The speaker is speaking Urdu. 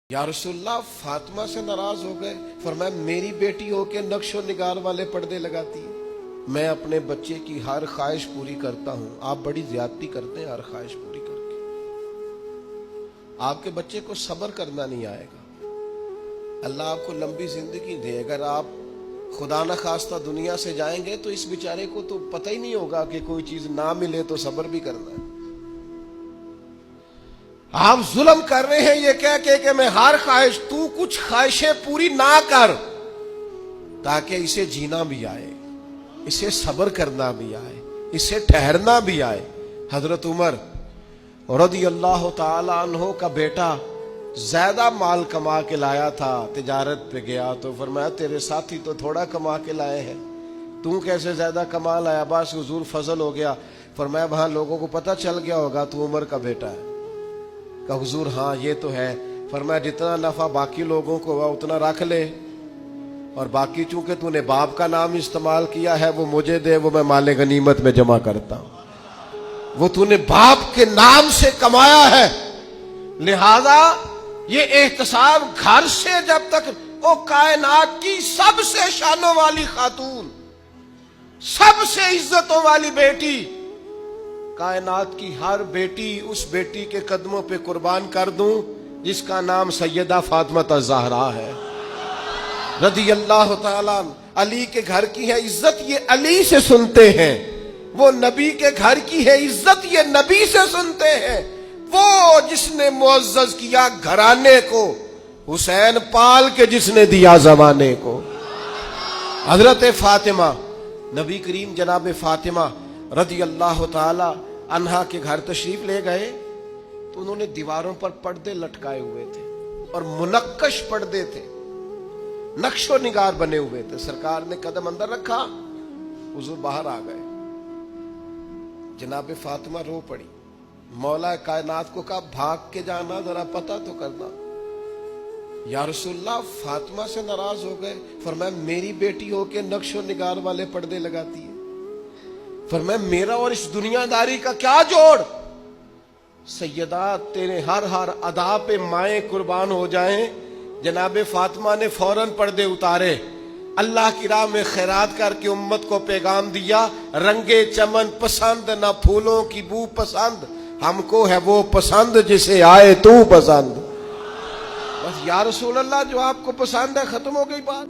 یا رسول اللہ فاطمہ سے ناراض ہو گئے، فرمایا میری بیٹی ہو کے نقش و نگار والے پردے لگاتی ہے، میں اپنے بچے کی ہر خواہش پوری کرتا ہوں، آپ بڑی زیادتی کرتے ہیں ہر خواہش پوری کر کے، آپ کے بچے کو صبر کرنا نہیں آئے گا، اللہ آپ کو لمبی زندگی دے، اگر آپ خدا نہ خواستہ دنیا سے جائیں گے تو اس بیچارے کو تو پتہ ہی نہیں ہوگا کہ کوئی چیز نہ ملے تو صبر بھی کرنا ہے۔ آپ ظلم کر رہے ہیں یہ کہہ کے کہ میں ہر خواہش، تو کچھ خواہشیں پوری نہ کر تاکہ اسے جینا بھی آئے، اسے صبر کرنا بھی آئے، اسے ٹھہرنا بھی آئے۔ حضرت عمر رضی اللہ تعالی عنہ کا بیٹا زیادہ مال کما کے لایا تھا، تجارت پہ گیا تو فرمایا تیرے ساتھی تو تھوڑا کما کے لائے ہیں، تو کیسے زیادہ کما لایا؟ بس حضور فضل ہو گیا۔ فرمایا وہاں لوگوں کو پتہ چل گیا ہوگا تو عمر کا بیٹا ہے۔ کہ حضور ہاں یہ تو ہے۔ فرمایا جتنا نفع باقی لوگوں کو ہوا اتنا رکھ لے، اور باقی چونکہ تو نے باپ کا نام استعمال کیا ہے وہ مجھے دے، وہ میں مال غنیمت میں جمع کرتا ہوں، وہ تو نے باپ کے نام سے کمایا ہے، لہذا یہ احتساب گھر سے جب تک وہ کائنات کی سب سے شانوں والی خاتون، سب سے عزتوں والی بیٹی، کائنات کی ہر بیٹی اس بیٹی کے قدموں پہ قربان کر دوں جس کا نام سیدہ فاطمہ الزہرا ہے رضی اللہ تعالیٰ۔ علی کے گھر کی ہے عزت، یہ علی سے سنتے ہیں، وہ نبی کے گھر کی ہے عزت، یہ نبی سے سنتے ہیں، وہ جس نے معزز کیا گھرانے کو، حسین پال کے جس نے دیا زمانے کو۔ حضرت فاطمہ، نبی کریم جناب فاطمہ رضی اللہ تعالی عنہا کے گھر تشریف لے گئے تو انہوں نے دیواروں پر پردے لٹکائے ہوئے تھے اور منقش پردے تھے، نقش و نگار بنے ہوئے تھے۔ سرکار نے قدم اندر رکھا، حضور باہر آ گئے، جناب فاطمہ رو پڑی، مولا کائنات کو کہا بھاگ کے جانا، ذرا پتہ تو کرنا۔ یا رسول اللہ فاطمہ سے ناراض ہو گئے، فرمایا میری بیٹی ہو کے نقش و نگار والے پردے لگاتی ہے، فرمایا میرا اور اس دنیا داری کا کیا جوڑ؟ سیدہ تیرے ہر ادا پہ مائیں قربان ہو جائیں۔ جناب فاطمہ نے فوراً پردے اتارے، اللہ کی راہ میں خیرات کر کے امت کو پیغام دیا، رنگے چمن پسند نہ پھولوں کی بو پسند، ہم کو ہے وہ پسند جسے آئے تو پسند۔ بس یا رسول اللہ جو آپ کو پسند ہے، ختم ہو گئی بات۔